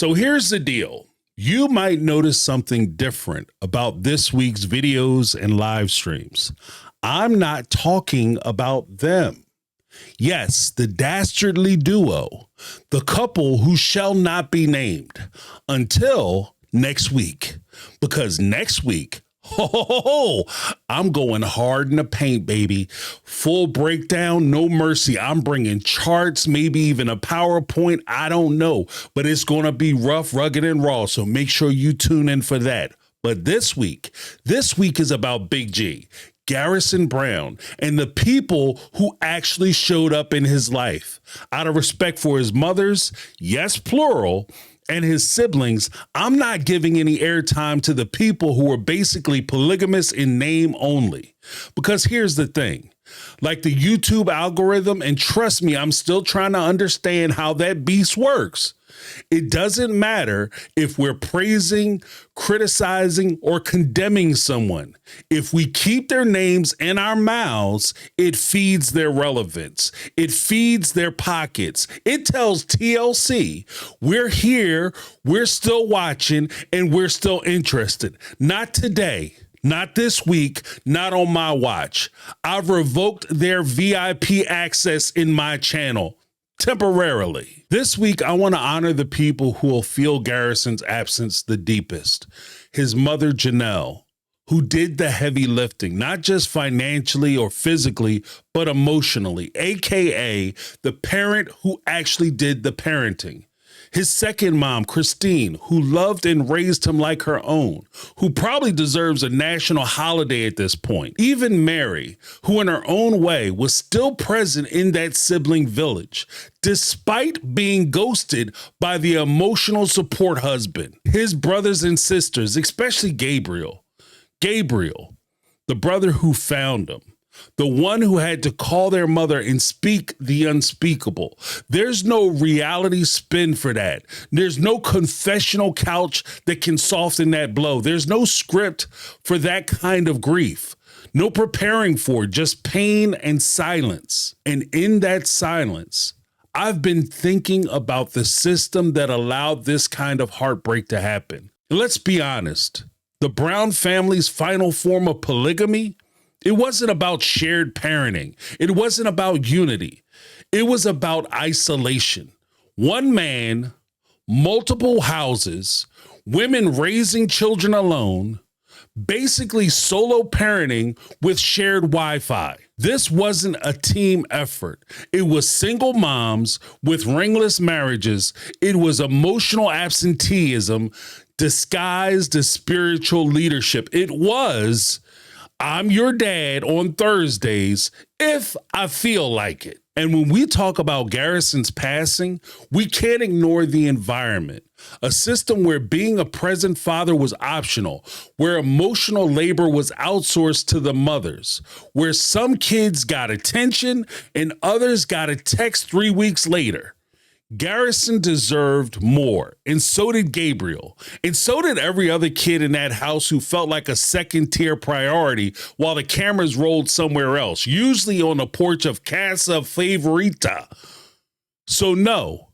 So here's the deal. You might notice something different about this week's videos and live streams. I'm not talking about them. Yes, the dastardly duo, the couple who shall not be named until next week, because next week, I'm going hard in the paint, baby. Full breakdown, no mercy. I'm bringing charts, maybe even a PowerPoint. I don't know, but it's going to be rough, rugged, and raw. So make sure you tune in for that. But this week is about Big G, Garrison Brown, and the people who actually showed up in his life. Out of respect for his mothers, yes, plural, and his siblings, I'm not giving any airtime to the people who are basically polygamous in name only. Because here's the thing, like the YouTube algorithm, and trust me, I'm still trying to understand how that beast works. It doesn't matter if we're praising, criticizing, or condemning someone. If we keep their names in our mouths, it feeds their relevance. It feeds their pockets. It tells TLC, we're here, we're still watching, and we're still interested. Not today. Not this week, not on my watch. I've revoked their VIP access in my channel. Temporarily. This week, I want to honor the people who will feel Garrison's absence the deepest. His mother, Janelle, who did the heavy lifting, not just financially or physically, but emotionally, AKA the parent who actually did the parenting. His second mom, Christine, who loved and raised him like her own, who probably deserves a national holiday at this point. Even Meri, who in her own way was still present in that sibling village, despite being ghosted by the emotional support husband. His brothers and sisters, especially Gabriel, the brother who found him. The one who had to call their mother and speak the unspeakable. There's no reality spin for that. There's no confessional couch that can soften that blow. There's no script for that kind of grief. No preparing for it, just pain and silence. And in that silence, I've been thinking about the system that allowed this kind of heartbreak to happen. And let's be honest, the Brown family's final form of polygamy, it wasn't about shared parenting. It wasn't about unity. It was about isolation. One man, multiple houses, women raising children alone, basically solo parenting with shared Wi-Fi. This wasn't a team effort. It was single moms with ringless marriages. It was emotional absenteeism disguised as spiritual leadership. It was, I'm your dad on Thursdays if I feel like it. And when we talk about Garrison's passing, we can't ignore the environment. A system where being a present father was optional, where emotional labor was outsourced to the mothers, where some kids got attention and others got a text 3 weeks later. Garrison deserved more, and so did Gabriel, and so did every other kid in that house who felt like a second-tier priority while the cameras rolled somewhere else, usually on the porch of Casa Favorita. So no,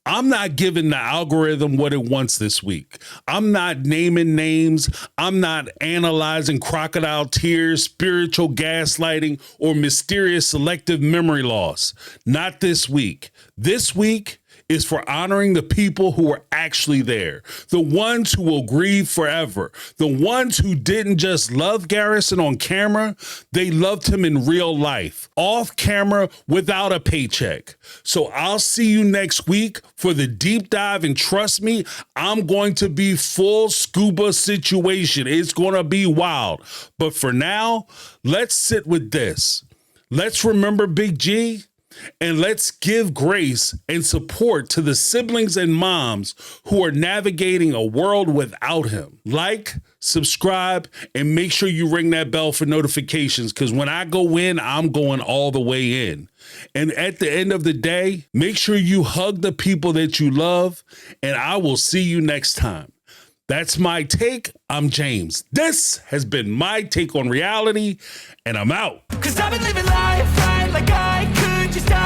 I'm not giving the algorithm what it wants this week. I'm not naming names. I'm not analyzing crocodile tears, spiritual gaslighting, or mysterious selective memory loss. Not this week. This week is for honoring the people who were actually there, the ones who will grieve forever, the ones who didn't just love Garrison on camera, they loved him in real life, off camera without a paycheck. So I'll see you next week for the deep dive, and trust me, I'm going to be full scuba situation. It's going to be wild. But for now, let's sit with this. Let's remember Big G. And let's give grace and support to the siblings and moms who are navigating a world without him. Like, subscribe, and make sure you ring that bell for notifications, because when I go in, I'm going all the way in. And at the end of the day, make sure you hug the people that you love, and I will see you next time. That's my take. I'm James. This has been my take on reality, and I'm out. 'Cause I've been living life right like I could just die.